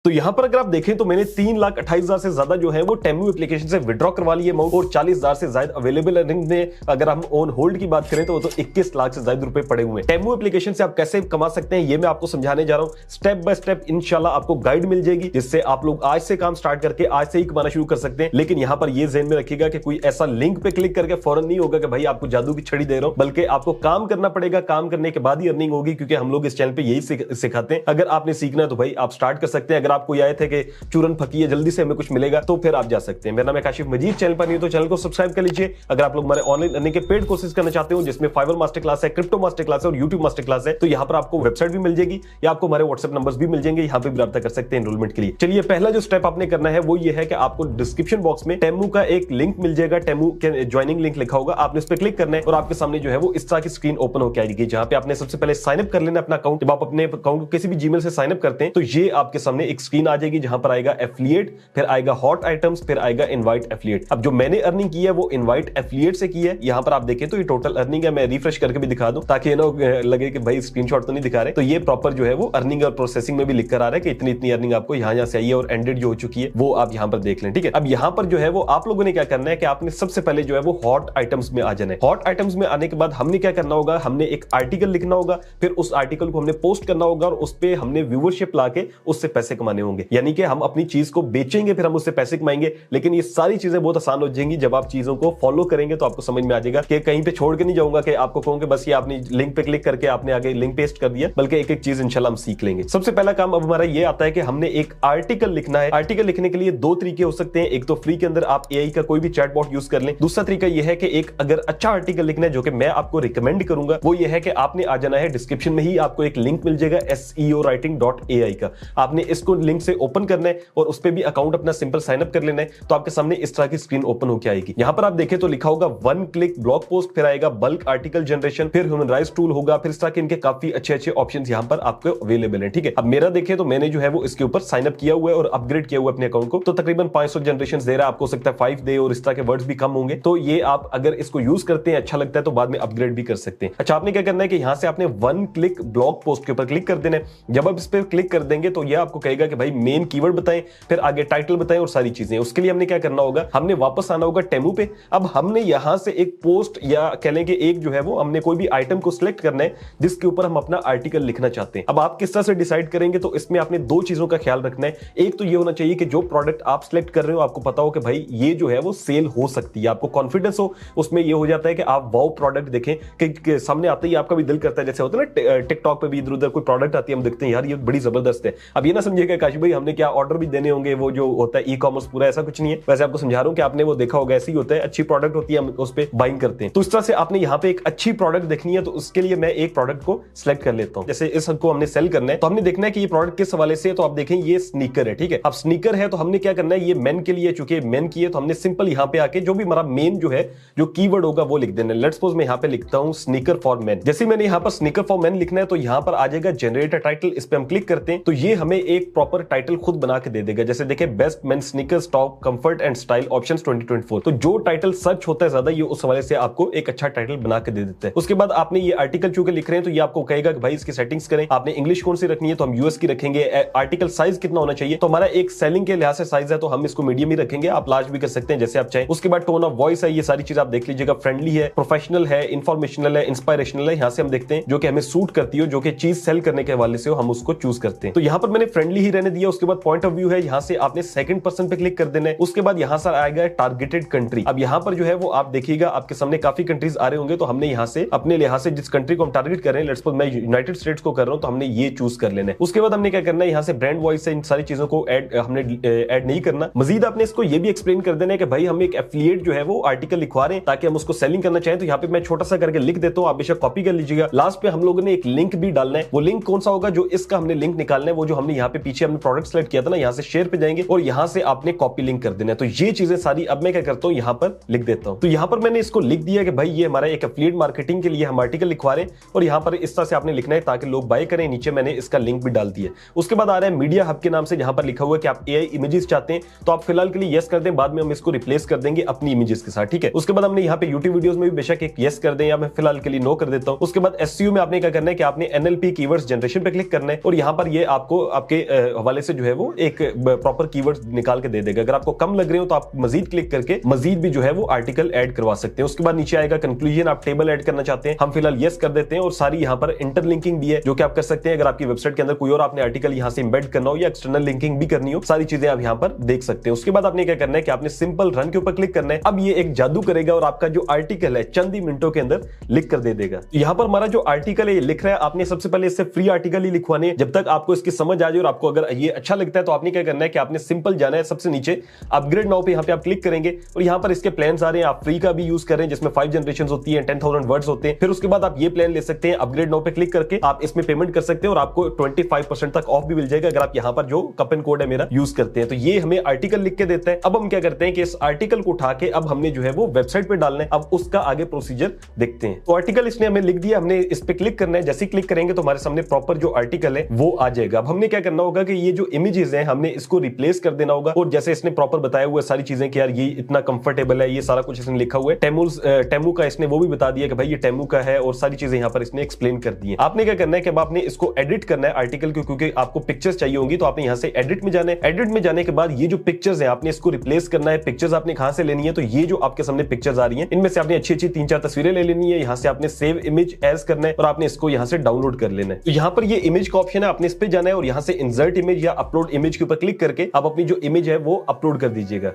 तो यहां पर अगर आप देखें तो मैंने 3,28,000 से ज्यादा जो है वो टेमू एप्लीकेशन से विड्रॉ करवा लिए अमाउंट, और 40,000 से ज्यादा अवेलेबल अर्निंग में अगर हम ऑन होल्ड की बात करें तो वो तो 21 लाख से ज्यादा रुपए पड़े हुए हैं। टेमू एप्लीकेशन से आप कैसे कमा सकते हैं ये मैं आपको समझाने जा रहा हूं। स्टेप बाय स्टेप इंशाल्लाह आपको गाइड मिल जाएगी, जिससे आप लोग आज से काम स्टार्ट करके आज से ही कमाना शुरू कर सकते हैं। लेकिन यहां पर ये ज़हन में रखिएगा कि कोई ऐसा लिंक पे क्लिक करके फौरन नहीं होगा कि भाई आपको जादू की छड़ी दे रहा हूं, बल्कि आपको काम करना पड़ेगा। काम करने के बाद ही अर्निंग होगी, क्योंकि हम लोग इस चैनल पे यही सिखाते हैं। अगर आपने सीखना है तो भाई आप स्टार्ट कर सकते हैं। अगर आपको आए थे कि चूरन फकी है, जल्दी से हमें कुछ मिलेगा, तो फिर आप जा सकते हैं। मेरा नाम है काशिफ मजीद, चैनल पर नहीं तो चैनल को सब्सक्राइब कर लीजिए। अगर आप लोग हमारे ऑनलाइन अर्निंग के पेड कोर्सेज करना चाहते हो, जिसमें फाइवर मास्टर क्लास है, क्रिप्टो मास्टर क्लास है और यूट्यूब मास्टर क्लास है, तो यहाँ पर आपको वेबसाइट भी मिल जाएगी या आपको हमारे व्हाट्सएप नंबर्स भी मिल जाएंगे, यहाँ पे भी रब्ता कर सकते हैं एनरोलमेंट के लिए। चलिए, पहला जो स्टेप आपने करना है वो ये है कि आपको डिस्क्रिप्शन बॉक्स में टेमू का एक लिंक मिल जाएगा, टेमू के ज्वाइनिंग लिंक लिखा होगा, आपने उस पर क्लिक करना है और आपके सामने जो है वो इस तरह की स्क्रीन ओपन होकर आएगी, जहां पे आपने सबसे पहले साइन अप कर लेना अपना अकाउंट। जब आप अपने अकाउंट को किसी भी जीमेल से साइन अप करते हैं तो ये आपके सामने एक स्क्रीन आ जाएगी, जहां पर आएगा एफिलिएट, फिर आएगा हॉट आइटम्स, फिर आएगा इनवाइट एफिलिएट। अब जो मैंने अर्निंग की है वो इनवाइट एफिलिएट से की है। यहां पर आप देखें तो ये टोटल अर्निंग है। मैं रिफ्रेश करके भी दिखा दूं ताकि ना लगे कि भाई स्क्रीनशॉट तो नहीं दिखा रहे। तो ये प्रॉपर जो है वो अर्निंग और प्रोसेसिंग में भी लिख कर आ रहा है कि इतनी इतनी अर्निंग आपको यहां से आई है, और एंडेड जो हो चुकी है वो आप यहां पर देख लें। ठीक है, अब यहां पर जो है वो आप लोगों ने क्या करना है कि आपने सबसे पहले जो है वो हॉट आइटम्स में आ जाना है। हॉट आइटम्स में आने के बाद हमने क्या करना होगा, हमने एक आर्टिकल लिखना होगा, फिर उस आर्टिकल को हमने पोस्ट करना होगा और उस पर हमने व्यूअरशिप लाके उससे पैसे कमाने होंगे। यानी कि हम अपनी चीज को बेचेंगे, फिर हम उससे पैसे कमाएंगे। लेकिन ये सारी चीजें बहुत आसान हो जाएंगी जब आप चीजों को फॉलो करेंगे, तो आपको समझ में आ जाएगा कि कहीं पे छोड़ के नहीं जाऊंगा कि आपको कहूंगा बस ये आपने लिंक पे क्लिक करके आपने आगे लिंक पेस्ट कर दिया, बल्कि एक एक चीज इंशाल्लाह हम सीख लेंगे। सबसे पहला काम अब हमारा ये आता है कि हमने एक आर्टिकल लिखना है। आर्टिकल लिखने के लिए दो तरीके हो सकते हैं। एक तो फ्री के अंदर आप एआई का कोई भी चैटबॉट यूज कर लें। दूसरा तरीका यह है कि एक अगर अच्छा आर्टिकल लिखना है जो कि मैं आपको रिकमेंड करूंगा, वो ये है कि आपने आ जाना है डिस्क्रिप्शन में ही आपको एक लिंक मिल जाएगा seowriting.ai का। आपने इसको लिंक से ओपन करना है और उस पर भी अकाउंट अपना सिंपल साइन अप कर लेना है, तो आपके सामने इस तरह की स्क्रीन ओपन होकर आएगी। यहां पर आप देखें तो लिखा होगा वन क्लिक ब्लॉग पोस्ट, फिर आएगा बल्क आर्टिकल जनरेशन, फिर ह्यूमनराइज टूल होगा, फिर इस तरह के इनके काफी अच्छे अच्छे ऑप्शंस यहां पर आपको अवेलेबल है। ठीक है, अब मेरा देखें तो मैंने जो है वो इसके ऊपर साइन अप किया हुआ है और अपग्रेड किया हुआ अपने अकाउंट को, तो तकरीबन 500 जनरेशन दे रहा है। आपको सकता है 5 दे और इस तरह के वर्ड्स भी कम होंगे, तो ये आप अगर इसको यूज करते हैं, अच्छा लगता है तो बाद में अपग्रेड भी कर सकते हैं। अच्छा, आपने क्या करना है कि यहां से आपने वन क्लिक ब्लॉग पोस्ट के ऊपर क्लिक कर देना है। जब आप इस पर क्लिक कर देंगे तो ये आपको कहेगा कि भाई मेन कीवर्ड बताएं, फिर आगे टाइटल बताएं और सारी चीजें। उसके लिए हमने क्या करना होगा, हमने वापस आना होगा टेमू पे। अब हमने यहां से एक पोस्ट या कह लें कि एक जो है वो हमने कोई भी आइटम को सिलेक्ट करना है जिसके ऊपर हम अपना आर्टिकल लिखना चाहते हैं। अब आप किस तरह से डिसाइड करेंगे, तो इसमें आपने दो चीजों का ख्याल रखना है। एक तो ये होना चाहिए कि जो प्रोडक्ट आप सिलेक्ट कर रहे हो आपको पता हो कि भाई ये जो है वो सेल हो सकती है, आपको कॉन्फिडेंस हो उसमें। ये हो जाता है कि आप वाओ प्रोडक्ट देखें कि सामने आते ही आपका भी दिल करता है। जैसे होता है ना टिकटॉक पे भी इधर उधर कोई प्रोडक्ट आती है, हम देखते हैं यार ये बड़ी जबरदस्त है। अब ये ना समझिएगा काशिफ भाई हमने क्या ऑर्डर भी देने होंगे, वो जो होता है ई कॉमर्स पूरा, ऐसा कुछ नहीं है। वैसे आपको समझा रहा हूं कि आपने वो देखा होगा, ऐसे ही होता है, अच्छी प्रोडक्ट होती है हम उस पर बाइंग करते हैं। तो इस तरह से आपने यहाँ पे एक अच्छी प्रोडक्ट देखनी है, तो उसके लिए मैं एक प्रोडक्ट को सिलेक्ट कर लेता हूँ। जैसे इसको हमने सेल करना है तो हमने देखना है कि ये प्रोडक्ट किस हवाले से है। तो आप देखें ये स्नीकर है, ठीक है। अब स्नीकर है तो हमने क्या करना है, ये मेन के लिए, चूंकि मेन की है तो हमने सिंपल यहाँ पे आके जो भी हमारा मेन जो है जो कीवर्ड होगा वो लिख देना है। लेट्स सपोज मैं यहाँ पे लिखता हूँ स्नीकर फॉर मेन। जैसे मैंने यहाँ पर स्नीकर फॉर मेन लिखना है तो यहाँ पर आ जाएगा जनरेट अ टाइटल। इस पे हम क्लिक करते हैं तो ये हमें एक प्रॉपर टाइटल खुद बना के दे देगा। जैसे देखें best main sneaker stock comfort and style options 2024। तो जो टाइटल सर्च होता है ज्यादा, ये उस हवाले से आपको एक अच्छा टाइटल बना के दे देता है। उसके बाद आपने ये आर्टिकल चूंकि लिख रहे हैं तो ये आपको कहेगा कि भाई इसकी सेटिंग्स करें। आपने इंग्लिश कौन सी रखनी है तो हम यूएस की रखेंगे। आर्टिकल साइज कितना होना चाहिए, तो हमारा एक सेलिंग के लिहाज से साइज है तो हम इसको मीडियम ही रखेंगे, आप लार्ज भी कर सकते हैं जैसे आप चाहें। उसके बाद टोन ऑफ वॉइस है, ये सारी चीज आप देख लीजिएगा। फ्रेंडली है, प्रोफेशनल है, इंफॉर्मेशनल है, इंस्पायरेशनल है। यहां से हम देखते हैं जो कि हमें सूट करती हो, जो कि चीज सेल करने के हवाले से हो, हम उसको चूज करते हैं। तो यहां पर मैंने फ्रेंडली ही रहने दिया। उसके बाद पॉइंट ऑफ व्यू है, यहां से आपने सेकंड पर्सन पे क्लिक कर देना है। उसके बाद यहां से आएगा टारगेटेड कंट्री। अब यहां पर जो है वो आप देखिएगा आपके सामने काफी कंट्रीज आ रहे होंगे, तो हमने यहां से अपने लिहाज से जिस कंट्री को हम टारगेट कर रहे हैं, लेट्स सपोज मैं यूनाइटेड स्टेट्स को कर रहा हूं, तो हमने ये चूज कर लेना है। उसके बाद हमने क्या करना है, यहां से ब्रांड वॉइस से इन सारी चीजों को हमने ऐड नहीं करना। मजीद आपने इसको ये भी एक्सप्लेन कर देना है कि भाई हम एक एफिलिएट जो है वो आर्टिकल लिखवा रहे हैं ताकि हम उसको सेलिंग करना चाहें। तो यहाँ पे मैं छोटा सा करके लिख देता हूं, आप बेशक कॉपी कर लीजिएगा। लास्ट पे हम लोगों ने एक लिंक भी डालना है। वो लिंक कौन सा होगा, जो इसका हमने लिंक निकालना है, वो जो हमने यहाँ पे पीछे हमने प्रोडक्ट सेलेक्ट किया था ना, यहाँ से शेयर पे जाएंगे और यहाँ से आपने कॉपी लिंक कर देना है। तो ये चीजें सारी अब मैं क्या करता हूँ, यहाँ पर लिख देता हूँ। तो यहाँ पर मैंने इसको लिख दिया कि भाई ये हमारा एक एफिलिएट मार्केटिंग के लिए हम आर्टिकल लिखवा रहे हैं, और यहाँ पर इस तरह से आपने लिखना है ताकि लोग बाय करें। नीचे मैंने इसका लिंक भी डाल दिया। उसके बाद आ रहा है मीडिया हब के नाम से, जहां पर लिखा हुआ है कि आप एआई इमेजेस चाहते हैं, तो आप फिलहाल के लिए यस कर दें, बाद में हम इसको रिप्लेस कर देंगे अपनी इमेजेस के साथ, ठीक है। उसके बाद हमने यहाँ पे यूट्यूब वीडियोस में भी बेशक एक यस कर दें, या मैं फिलहाल के लिए नो कर देता हूं। उसके बाद एसईओ में आपने क्या करना है कि आपने एनएलपी कीवर्ड्स जनरेशन पे क्लिक करना है, और यहाँ पर ये आपको आपके हवाले से जो है वो एक प्रॉपर कीवर्ड्स निकाल के दे देगा। अगर आपको कम लग रहे हो तो आप मजीद क्लिक करके मजीद भी जो है वो आर्टिकल ऐड करवा सकते हैं। उसके बाद नीचे आएगा कंक्लूजन, आप टेबल ऐड करना चाहते हैं, हम फिलहाल यस कर देते हैं। और सारी यहाँ पर इंटरलिंकिंग भी है जो कि आप कर सकते हैं। अगर आपकी वेबसाइट के अंदर कोई और आपने आर्टिकल यहाँ से इंबेड करना हो या एक्सटर्नल लिंकिंग भी करनी हो, सारी चीजें आप यहाँ पर देख सकते हैं। उसके बाद आपने क्या करना है कि आपने सिंपल रन के ऊपर क्लिक करना है। अब ये एक जादू करेगा और आपका जो आर्टिकल है चंद ही मिनटों के अंदर लिख कर दे देगा। यहाँ पर हमारा जो आर्टिकल है ये लिख रहा है, आपने सबसे पहले इससे फ्री आर्टिकल ही लिखवाने हैं। जब तक आपको इसकी समझ आ जाए और आपको अगर ये अच्छा लगता है तो आपने क्या करना है कि आपने सिंपल जाना है सबसे नीचे अपग्रेड नाउ पे, यहाँ पे आप क्लिक करेंगे और यहाँ पर इसके प्लान्स आ रहे हैं। आप फ्री का भी यूज कर रहे हैं जिसमें 5 जनरेशन होती है, 10,000 वर्ड्स होते हैं। फिर उसके बाद आप ये प्लान ले सकते हैं, अपग्रेड नाउ पे क्लिक करके आप इसमें पेमेंट कर सकते हैं और आपको 25% तक ऑफ भी मिल जाएगा अगर आप यहाँ पर जो कूपन कोड है मेरा यूज करते हैं। तो ये हमें आर्टिकल लिख के देता है। अब हम क्या करते हैं कि इस आर्टिकल को उठा के अब हमने जो है वो वेबसाइट पे डालना है। अब उसका आगे प्रोसीजर देखते हैं। तो आर्टिकल इसने हमें लिख दिया, हमने इस पे क्लिक करना है। जैसे क्लिक करेंगे तो हमारे सामने प्रॉपर जो आर्टिकल है वो आ जाएगा। अब हमने क्या करना होगा कि ये जो इमेजेस हैं हमने इसको रिप्लेस कर देना होगा। और जैसे इसने प्रॉपर बताया हुआ सारी चीजें कि यार ये इतना कंफर्टेबल है, ये सारा कुछ इसने लिखा हुआ है। टेमू का इसने वो भी बता दिया कि भाई ये टेमू का है और सारी चीजें यहाँ पर इसने एक्सप्लेन कर दी है। आपने क्या करना है कि अब आपने इसको एडिट करना है आर्टिकल को, क्योंकि आपको पिक्चर्स चाहिए होंगी। तो आपने यहाँ से एडिट में जाना है। एडिट में जाने के बाद ये जो पिक्चर्स है आपने इसको रिप्लेस करना है। पिक्चर्स आपने कहां से लेनी है, तो ये जो आपके सामने पिक्चर्स आ रही हैं इनमें से आपने अच्छी अच्छी 3-4 तस्वीरें ले लेनी है। यहाँ से आपने सेव इमेज एज करना है और आपने इसको यहाँ से डाउनलोड कर लेना है। तो यहाँ पर ये इमेज का ऑप्शन है, आपने इस पे जाना है और यहाँ से इंसर्ट इमेज या अपलोड इमेज के ऊपर क्लिक करके आप अपनी जो इमेज है वो अपलोड कर दीजिएगा।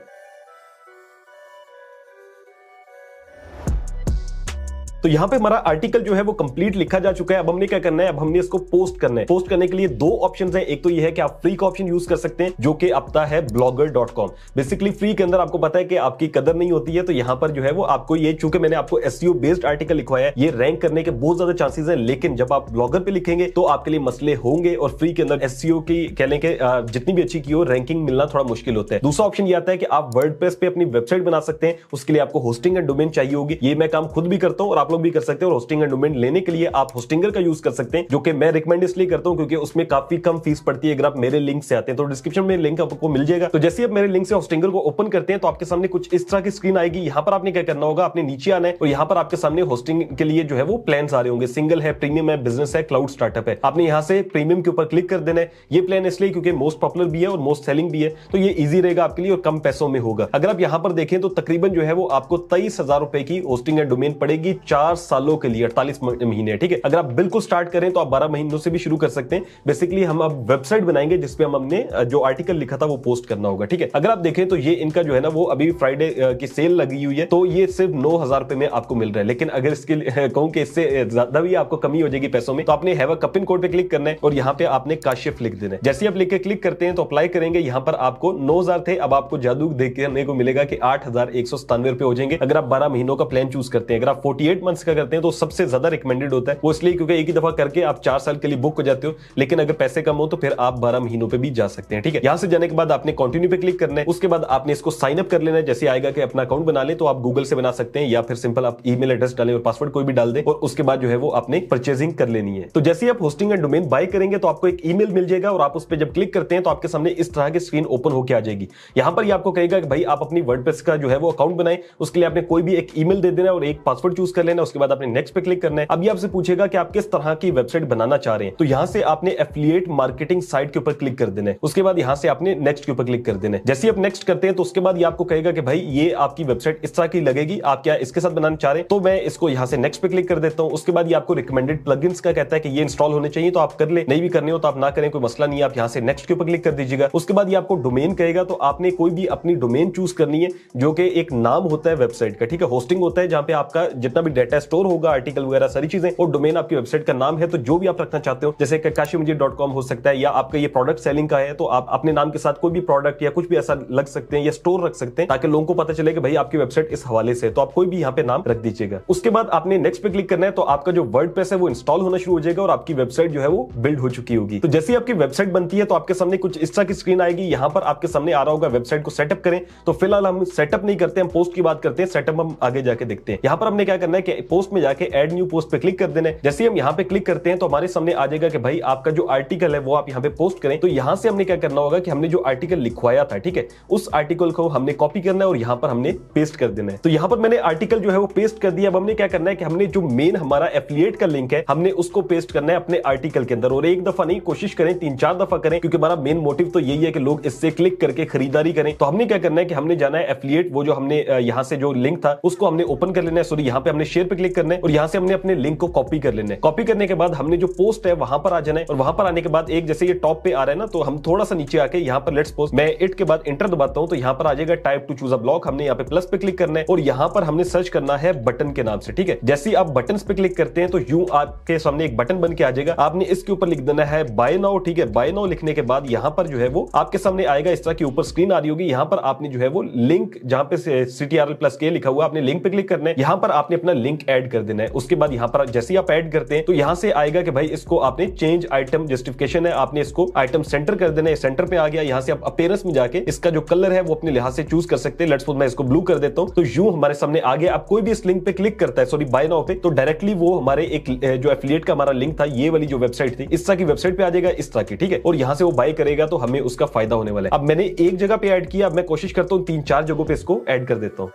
तो यहाँ पे हमारा आर्टिकल जो है वो कंप्लीट लिखा जा चुका है। अब हमने क्या करना है, अब हमने इसको पोस्ट करना है। पोस्ट करने के लिए 2 ऑप्शंस हैं। एक तो ये है कि आप फ्री का ऑप्शन यूज कर सकते हैं जो कि आता है blogger.com। बेसिकली फ्री के अंदर आपको पता है कि आपकी कदर नहीं होती है। तो यहाँ पर जो है वो आपको ये, चूंकि मैंने आपको एसईओ बेस्ड आर्टिकल लिखवाया है, ये रैंक करने के बहुत ज्यादा चांसेस है। लेकिन जब आप ब्लॉगर पे लिखेंगे तो आपके लिए मसले होंगे और फ्री के अंदर एसईओ की कह लें कि जितनी भी अच्छी की हो रैंकिंग मिलना थोड़ा मुश्किल होता है। दूसरा ऑप्शन ये आता है कि आप वर्डप्रेस पे अपनी वेबसाइट बना सकते हैं। उसके लिए आपको होस्टिंग एंड डोमेन चाहिए होगी। ये मैं काम खुद भी करता हूं और आप लोग भी कर सकते हैं। और होस्टिंग एंड डोमेन लेने के लिए आप होस्टिंगर का यूज कर सकते हैं, जो कि मैं रिकमेंड इसलिए करता हूं क्योंकि उसमें काफी कम फीस पड़ती है अगर आप मेरे लिंक से आते हैं। तो डिस्क्रिप्शन में लिंक आपको मिल जाएगा। तो जैसे आप मेरे लिंक से होस्टिंगर को ओपन करते हैं तो आपके सामने कुछ इस तरह की स्क्रीन आएगी। यहां पर आपने क्या करना होगा, आपने नीचे आना है और यहां पर आपके सामने होस्टिंग के लिए जो है वो प्लान्स आ रहे होंगे। सिंगल है, प्रीमियम है, बिजनेस है, क्लाउड स्टार्टअप है। आपने यहां से प्रीमियम के ऊपर क्लिक कर देना है। ये प्लान इसलिए क्योंकि मोस्ट पॉपुलर भी है और मोस्ट सेलिंग भी है, तो ये इजी रहेगा आपके लिए और कम पैसों में होगा। अगर आप यहां पर देखें तो तकरीबन जो है वो आपको 23,000 रुपए की होस्टिंग एंड डोमेन पड़ेगी 4 सालों के लिए, 48 महीने। ठीक है, अगर आप बिल्कुल स्टार्ट करें तो आप 12 महीनों से भी शुरू कर सकते हैं। बेसिकली हम अब वेबसाइट बनाएंगे जिसपे हम हमने जो आर्टिकल लिखा था वो पोस्ट करना होगा। ठीक है, अगर आप देखें तो ये इनका जो है ना वो अभी फ्राइडे की सेल लगी हुई है, तो ये सिर्फ 9,000 रुपए में आपको मिल रहा है। लेकिन अगर इसके कहूं कि इससे ज्यादा भी आपको कमी हो जाएगी पैसों में, तो आपने हैव अ कूपन कोड पे क्लिक करना है और यहाँ पे आपने काशिफ लिख देना है। जैसे आप लिख के क्लिक करते हैं तो अप्लाई करेंगे, यहाँ पर आपको 9,000 थे, अब आपको जादू देखने को मिलेगा कि 8,197 रुपए हो जाएंगे अगर आप 12 महीनों का प्लान चूज करते हैं। अगर आप 48 मंथ्स का करते हैं तो सबसे ज्यादा रिकमेंडेड होता है वो, इसलिए क्योंकि एक ही दफा करके आप 4 साल के लिए बुक हो जाते हो। लेकिन अगर पैसे कम हो तो फिर आप 12 महीनों पे भी जा सकते हैं। ठीक है, यहां से जाने के बाद आपने कंटिन्यू पे क्लिक करना है। उसके बाद आपने इसको साइन अप कर लेना है। जैसे आएगा कि अपना अकाउंट बना ले, तो आप गूगल से बना सकते हैं या फिर सिंपल आप ईमेल एड्रेस डालें और पासवर्ड कोई भी डाल दें और उसके बाद जो है वो आपने परचेजिंग कर लेनी है। तो जैसे आप होस्टिंग एंड डोमेन बाय करेंगे तो आपको एक ईमेल मिल जाएगा और आप उस पर जब क्लिक करते हैं तो आपके सामने इस तरह की स्क्रीन ओपन होकर आ जाएगी। यहां पर आपको कहेगा कि भाई आप अपनी वर्डप्रेस का जो है वो अकाउंट बनाएं। उसके लिए आपने कोई भी एक ईमेल दे देना और एक पासवर्ड चूज कर लेना। उसके बाद आपने नेक्स्ट पे क्लिक करना है। अभी आपसे पूछेगा कि आप किस तरह की वेबसाइट बनाना चाह रहे हैं, तो यहां से आपने एफिलिएट मार्केटिंग साइट के ऊपर क्लिक कर देना है। उसके बाद यहां से आपने नेक्स्ट के ऊपर क्लिक कर देना है। जैसे आप नेक्स्ट करते हैं तो उसके बाद ये आपको कहेगा कि भाई ये आपकी वेबसाइट इस तरह की लगेगी, आप क्या इसके साथ बनाना चाह रहे हैं। तो मैं इसको यहां से नेक्स्ट पे क्लिक कर देता हूं। उसके बाद ये आपको रिकमेंडेड प्लगइन्स का कहता है कि ये इंस्टॉल होने चाहिए, तो आप कर ले, नहीं भी करने हो तो आप ना करें, कोई मसला नहीं है। आप यहां से नेक्स्ट के ऊपर क्लिक कर दीजिएगा। उसके बाद ये आपको डोमेन कहेगा, तो आपने कोई भी अपनी डोमेन चूज करनी है जो कि एक नाम होता है वेबसाइट का। ठीक है, होस्टिंग होता है जहां पे आपका जितना भी डाटा स्टोर होगा, आर्टिकल वगैरह सारी चीजें, और डोमेन आपकी वेबसाइट का नाम है। तो जो भी आप रखना चाहते हो, जैसे kashimujit.com हो सकता है, या आपका ये प्रोडक्ट सेलिंग का है तो आप अपने नाम के साथ कोई भी प्रोडक्ट या कुछ भी ऐसा लग सकते हैं या स्टोर रख सकते हैं, ताकि लोगों को पता चले कि भाई आपकी वेबसाइट इस हवाले से है। तो आप कोई भी यहाँ पे नाम रख दीजिएगा। उसके बाद आपने नेक्स्ट पे क्लिक करना है, तो आपका जो वर्डप्रेस है वो इंस्टॉल होना शुरू हो जाएगा और आपकी वेबसाइट जो है वो बिल्ड हो चुकी होगी। तो जैसे आपकी वेबसाइट बनती है तो आपके सामने कुछ इस तरह की स्क्रीन आएगी। यहाँ पर आपके सामने आ रहा होगा वेबसाइट को सेटअप करें। तो फिलहाल हम सेटअप नहीं करते, हम पोस्ट की बात करते हैं। सेटअप हम आगे जाके देखते हैं। यहाँ पर हमने क्या करना है कि पोस्ट में जाके ऐड न्यू पोस्ट पे क्लिक कर देना है। जैसे हम यहाँ पे क्लिक करते हैं तो हमारे सामने आ जाएगा कि भाई आपका जो आर्टिकल है वो आप यहाँ पे पोस्ट करें। तो यहाँ से हमने क्या करना होगा कि हमने जो आर्टिकल लिखवाया था, ठीक है, उस आर्टिकल को हमने कॉपी करना है और यहाँ पर हमने पेस्ट कर देना है। तो यहाँ पर मैंने आर्टिकल जो है वो पेस्ट कर दिया। अब हमने क्या करना है कि हमने जो मेन हमारा एफिलिएट का लिंक है हमने उसको पेस्ट करना है अपने आर्टिकल के अंदर, और एक दफा नहीं, कोशिश करें 3-4 दफा करें, क्योंकि हमारा मेन मोटिव तो यही है कि लोग इससे क्लिक करके खरीदारी करें। तो हमने क्या करना है कि हमने जाना है एफिलिएट, वो जो हमने यहाँ से जो लिंक था उसको हमने ओपन कर लेना है, सॉरी यहाँ पे हमने शेयर पे क्लिक करना है और यहाँ से हमने अपने लिंक को कॉपी कर लेना है। कॉपी करने के बाद हमने जो पोस्ट है वहां पर आ जाना है और वहां पर आने के बाद एक जैसे ये टॉप पे आ रहा है ना, तो हम थोड़ा सा नीचे आके यहाँ पर लेट्स पोस्ट, मैं इट के बाद एंटर दबाता हूं तो यहाँ पर आ जाएगा type two choose a block. हमने यहाँ पे प्लस पे क्लिक करना है और यहाँ पर हमने सर्च करना है बटन के नाम से, ठीक है। जैसे ही आप बटन पे क्लिक करते हैं तो यूं आपके सामने एक बटन बन के आ जाएगा। आपने इसके ऊपर लिख देना है बाय नाउ, ठीक है। बाय नाउ लिखने के बाद यहाँ पर जो है वो आपके सामने आएगा, इस तरह की ऊपर स्क्रीन आ रही होगी। यहाँ पर आपने जो है वो लिंक जहां पे CTRL+K लिखा हुआ, आपने लिंक पे क्लिक करना है। यहाँ पर आपने अपना लिंक ऐड कर देना है। उसके बाद यहाँ पर जैसे ही आप ऐड करते हैं तो यहाँ से आएगा कि भाई इसको आपने चेंज आइटम जस्टिफिकेशन है, आपने इसको आइटम सेंटर कर देना है। सेंटर पे आ गया। यहाँ से आप अपीयरेंस में जाके इसका जो कलर है वो अपने लिहाज से चूज कर सकते हैं। लेट्स सपोज मैं इसको ब्लू कर देता हूं तो यूं हमारे सामने आ गया। आप कोई भी इस लिंक पे क्लिक करता है, सॉरी बाय नाउ पे, तो डायरेक्टली वो हमारे एक जो एफिलिएट का हमारा लिंक था, ये वाली जो वेबसाइट थी, इस तरह की वेबसाइट पे आ जाएगा, इस तरह की, ठीक है। और यहाँ से वो बाय करेगा तो हमें उसका फायदा होने वाला है। अब मैंने एक जगह पे ऐड किया, अब मैं कोशिश करता हूँ 3-4 जगहों पे इसको ऐड कर देता हूँ।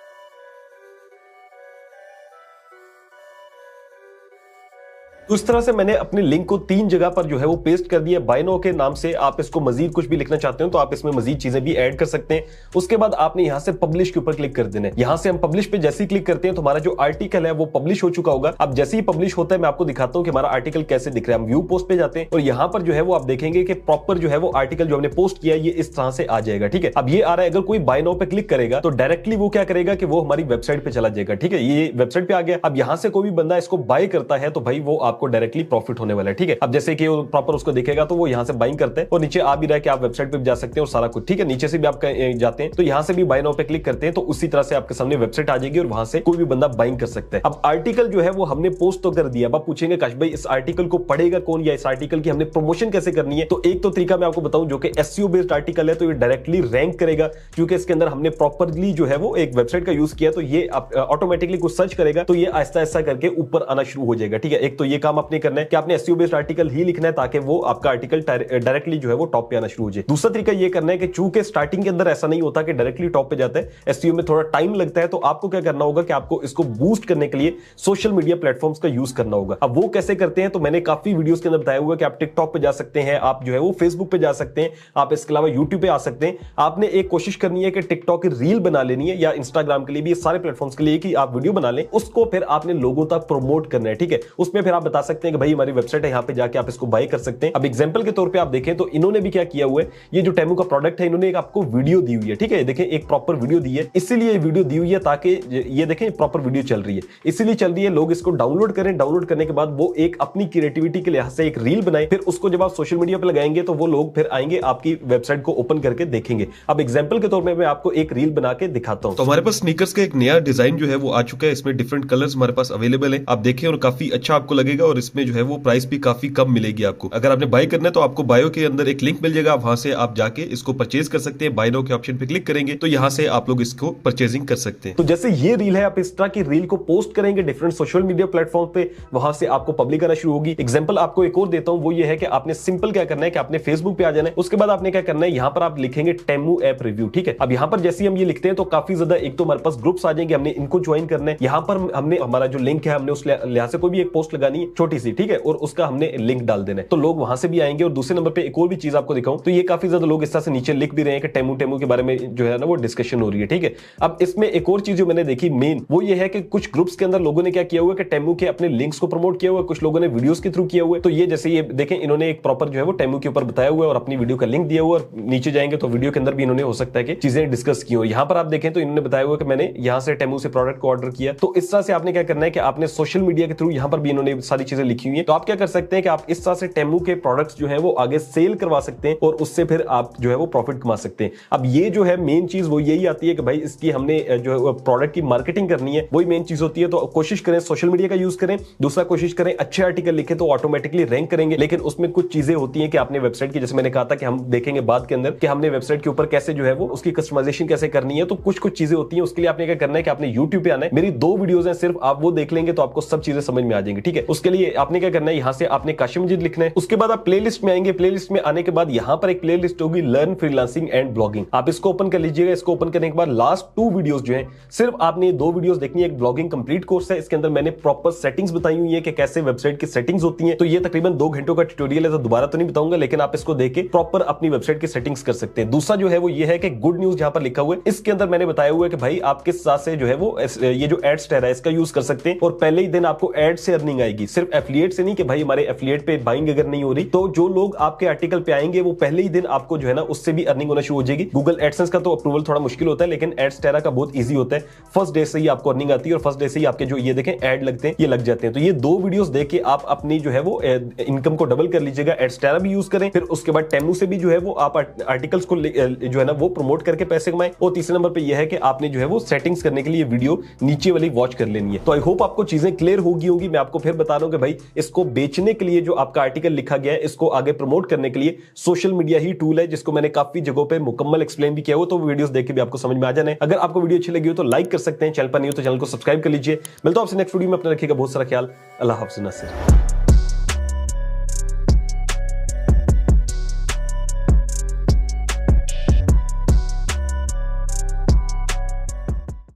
तो इस तरह से मैंने अपने लिंक को 3 जगह पर जो है वो पेस्ट कर दिया बाय नाउ के नाम से। आप इसको मजीद कुछ भी लिखना चाहते हो तो आप इसमें मजीद चीजें भी ऐड कर सकते हैं। उसके बाद आपने यहां से पब्लिश के ऊपर क्लिक कर देना है। यहां से हम पब्लिश पे जैसे ही क्लिक करते हैं तो हमारा जो आर्टिकल है वो पब्लिश हो चुका होगा। अब जैसे ही पब्लिश होता है मैं आपको दिखाता हूं कि हमारा आर्टिकल कैसे दिख रहा है। हम व्यू पोस्ट पे जाते हैं और यहां पर जो है वो आप देखेंगे कि प्रॉपर जो है वो आर्टिकल जो हमने पोस्ट किया ये इस तरह से आ जाएगा, ठीक है। अब ये आ रहा है, अगर कोई बाय नाउ पे क्लिक करेगा तो डायरेक्टली वो क्या करेगा कि वो हमारी वेबसाइट पे चला जाएगा, ठीक है। ये वेबसाइट पे आ गया। अब यहां से कोई भी बंदा इसको बाय करता है तो भाई वो आपको डायरेक्टली प्रॉफिट होने वाला है, ठीक है। अब जैसे कि वो प्रॉपर उसको देखेगा तो वो यहां से बाइंग करते हैं और नीचे आ भी रहा है कि आप वेबसाइट पे भी जा सकते हैं और सारा कुछ, ठीक है। नीचे से भी आप जाते हैं तो यहां से भी बाय नाउ पे क्लिक करते हैं तो उसी तरह से आपके सामने वेबसाइट आ जाएगी और वहां से कोई भी बंदा बाइंग कर सकता है। अब आर्टिकल जो है वो हमने पोस्ट तो कर दिया। अब आप पूछेंगे काश भाई इस आर्टिकल को पढ़ेगा कौन या इस आर्टिकल की हमने प्रमोशन कैसे करनी है? तो एक तो तरीका मैं आपको बताऊं जो कि एसईओ बेस्ड आर्टिकल है, तो ये डायरेक्टली रैंक करेगा क्योंकि इसके अंदर हमने प्रॉपरली जो है वो एक वेबसाइट का यूज किया, तो ये ऑटोमेटिकली कुछ सर्च करेगा तो ये आहिस्ता आहिस्ता करके ऊपर आना शुरू हो जाएगा, ठीक है। एक तो ये काम आपने करना है कि आपने एसईओ बेस्ड आर्टिकल ही लिखना है ताकि वो आपका आर्टिकल डायरेक्टली जो है वो टॉप पे आना शुरू हो जाए। दूसरा तरीका ये करना है कि चूंकि स्टार्टिंग के अंदर ऐसा नहीं होता कि डायरेक्टली टॉप पे जाता है, एसईओ में थोड़ा टाइम लगता है, तो आपको क्या करना होगा कि आपको इसको बूस्ट करने के लिए सोशल मीडिया प्लेटफॉर्म्स का यूज करना होगा। अब वो कैसे करते हैं तो मैंने काफी वीडियोस के अंदर बताया हुआ कि आप टिकटॉक पे जा सकते हैं, आप जो है वो फेसबुक पे जा सकते हैं, आप इसके अलावा यूट्यूब पे आ सकते हैं। आपने एक कोशिश करनी है कि टिकटॉक की रील बना लेनी है या इंस्टाग्राम के लिए भी, सारे प्लेटफॉर्म्स के लिए कि आप वीडियो बना लें, उसको फिर आपने लोगों तक प्रमोट करना है, ठीक है। उसमें फिर आप बता सकते हैं कि भाई हमारी वेबसाइट है, यहाँ पे जाके आप इसको बाय कर सकते हैं। अब एग्जांपल के तौर पे आप देखें तो इन्होंने भी क्या किया हुआ है, ये जो टेमू का प्रोडक्ट है इन्होंने एक आपको वीडियो दी हुई है, ठीक है। देखें एक प्रॉपर वीडियो दी है, इसीलिए वीडियो दी हुई है ताकि ये देखें प्रॉपर वीडियो चल रही है, इसीलिए चल रही है। लोग इसको डाउनलोड करें, डाउनलोड करने के बाद वो एक अपनी क्रिएटिविटी के लिहाज से एक रील बनाए, फिर उसको जब आप सोशल मीडिया पे लगाएंगे तो वो लोग फिर आएंगे आपकी वेबसाइट को ओपन करके देखेंगे। अब एग्जांपल के तौर पे मैं आपको एक रील बना के दिखाता हूं। तो हमारे पास स्नीकर्स का एक नया डिजाइन जो है वो आ चुका है। इसमें डिफरेंट कलर्स हमारे पास अवेलेबल है, आप देखें और काफी अच्छा आपको लगेगा और इसमें जो है वो प्राइस भी काफी कम मिलेगी आपको। अगर आपने बाय करना है तो आपको बायो के अंदर एक लिंक मिल जाएगा, वहां से आप जाके इसको परचेज कर सकते हैं। बाय नाउ के ऑप्शन पे क्लिक करेंगे तो यहां से आप लोग इसको परचेजिंग कर सकते हैं। तो जैसे ये रील है, आप इस तरह की रील को पोस्ट करेंगे डिफरेंट सोशल मीडिया प्लेटफॉर्म पे, वहां से आपको पब्लिक आना शुरू होगी। एग्जांपल आपको एक और देता हूं, वो ये है कि आपने सिंपल क्या करना है कि आपने फेसबुक पे आ जाना है, उसके बाद आपने क्या करना है, यहां पर आप लिखेंगे टेमू ऐप रिव्यू, ठीक है। अब यहां पर जैसे हम ये लिखते हैं तो काफी ज्यादा एक तो हमारे पास ग्रुप्स आ जाएंगे, हमने इनको ज्वाइन करना है। यहां पर हमने हमारा जो लिंक है हमने उस लिहाज से कोई भी एक पोस्ट लगानी है छोटी सी, ठीक है, और उसका हमने लिंक डाल देना है तो लोग वहां से भी आएंगे। और दूसरे नंबर पे एक और भी चीज आपको दिखाऊं तो ये काफी ज्यादा लोग इस तरह से नीचे लिख भी रहे हैं कि टेमू के बारे में जो है ना वो डिस्कशन हो रही है, ठीक है। अब इसमें एक और चीज जो मैंने देखी मेन वो ये है कि कुछ ग्रुप्स के अंदर लोगों ने क्या किया हुआ कि टेमू के अपने लिंक्स को प्रमोट किया हुआ है, कुछ लोगों ने वीडियोस के थ्रू किया हुआ है। तो ये जैसे ये देखें इन्होंने एक प्रॉपर जो है वो टेमू के ऊपर बताया हुआ है और अपनी वीडियो का लिंक दिया हुआ है, और नीचे जाएंगे तो वीडियो के अंदर भी इन्होंने हो सकता है कि चीजें डिस्कस की हो। यहाँ पर आप देखें तो इन्होंने बताया हुआ कि मैंने यहाँ से टेमू से प्रोडक्ट को ऑर्डर किया। तो इस तरह से आपने क्या करना है कि आपने सोशल मीडिया के थ्रू यहाँ पर भी इन्होंने सारी सारी चीजें लिखी हुई है। तो आप क्या कर सकते हैं कि आप इस तरह से टेमू के प्रोडक्ट्स जो है वो आगे सेल करवा सकते हैं और उससे फिर आप जो है वो प्रॉफिट कमा सकते हैं। अब ये जो है मेन चीज वो यही आती है कि भाई इसकी हमने जो प्रोडक्ट की मार्केटिंग करनी है, वही मेन चीज होती है। तो कोशिश करें सोशल मीडिया का यूज करें, दूसरा कोशिश करें अच्छे आर्टिकल लिखे तो ऑटोमेटिकली रैंक करेंगे। लेकिन उसमें कुछ चीजें होती हैं कि आपने वेबसाइट की, जैसे मैंने कहा था कि हम देखेंगे बाद के अंदर कि हमने वेबसाइट के ऊपर कैसे जो है वो उसकी कस्टमाइजेशन कैसे करनी है। तो कुछ चीजें होती हैं, उसके लिए आपने क्या करना है कि आपने यूट्यूब पे आना है। मेरी 2 वीडियोस हैं सिर्फ, आप वो देख लेंगे तो आपको सब चीजें समझ में आ जाएंगी। ठीक है, उसके लिए आपने क्या करना है, यहां से आपने काशिम मजीद लिखना है। उसके बाद आप प्लेलिस्ट में आएंगे, प्लेलिस्ट में आने के बाद यहां पर एक प्लेलिस्ट होगी लर्न फ्रीलांसिंग एंड ब्लॉगिंग। आप इसको ओपन कर लीजिएगा। इसको ओपन करने के बाद लास्ट 2 वीडियोस जो है सिर्फ आपने 2 वीडियोस देखनी है। एक ब्लॉगिंग कंप्लीट कोर्स है, इसके अंदर मैंने प्रॉपर सेटिंग्स बताई हुई है कि कैसे वेबसाइट की सेटिंग्स होती हैं। तो ये तकरीबन 2 घंटों का ट्यूटोरियल है, तो दोबारा तो नहीं बताऊंगा, लेकिन आप इसको देख के प्रॉपर अपनी वेबसाइट की सेटिंग्स कर सकते हैं। दूसरा जो है वो ये है कि गुड न्यूज जहां पर लिखा हुआ है, इसके अंदर मैंने बताया हुआ है कि भाई आप किस साथ से जो है वो ये जो एड्स टैग है इसका यूज कर सकते हैं और पहले ही दिन आपको एड से अर्निंग आएगी। सिर्फ एफिलिएट से नहीं कि भाई हमारे एफिलिएट पे बाइंग अगर नहीं हो रही तो जो लोग आपके आर्टिकल पे आएंगे वो पहले ही दिन आपको जो है ना उससे भी अर्निंग होना शुरू हो जाएगी। गूगल एडसेंस का तो अप्रूवल थोड़ा मुश्किल होता है, लेकिन एड्स टैग का बहुत ईजी होता है। फर्स्ट डे से ही आपको अर्निंग आती है और फर्स्ट डे से ही आपके जो ये देखें ऐड लगते हैं, ये लग जाते हैं। तो ये 2 वीडियोस देख के आप अपनी जो है वो इनकम को डबल कर लीजिएगा। एड्स टैग भी यूज करें, फिर उसके बाद टेमू से भी जो है वो आप आर्टिकल्स को जो है ना वो प्रमोट करके पैसे कमाएं। और तीसरे नंबर पे यह है कि आपने जो है वो सेटिंग्स करने के लिए वीडियो नीचे वाली वॉच कर लेनी है। तो आई होप आपको चीजें क्लियर होगी। मैं आपको फिर बता रहा हूं कि भाई इसको बेचने के लिए जो आपका आर्टिकल लिखा गया है, इसको आगे प्रमोट करने के लिए सोशल मीडिया ही टूल है, जिसको मैंने काफी जगहों पे मुकम्मल एक्सप्लेन भी किया हो। तो वीडियोस देख के भी आपको समझ में आ जाना है। अगर आपको वीडियो अच्छी लगी हो तो लाइक कर सकते हैं, चैनल पर नहीं हो तो चैनल को सब्सक्राइब कर लीजिए। मिलता हूं आपसे नेक्स्ट वीडियो में, अपना रखिएगा बहुत सारा ख्याल। अल्लाह हाफ़िज़।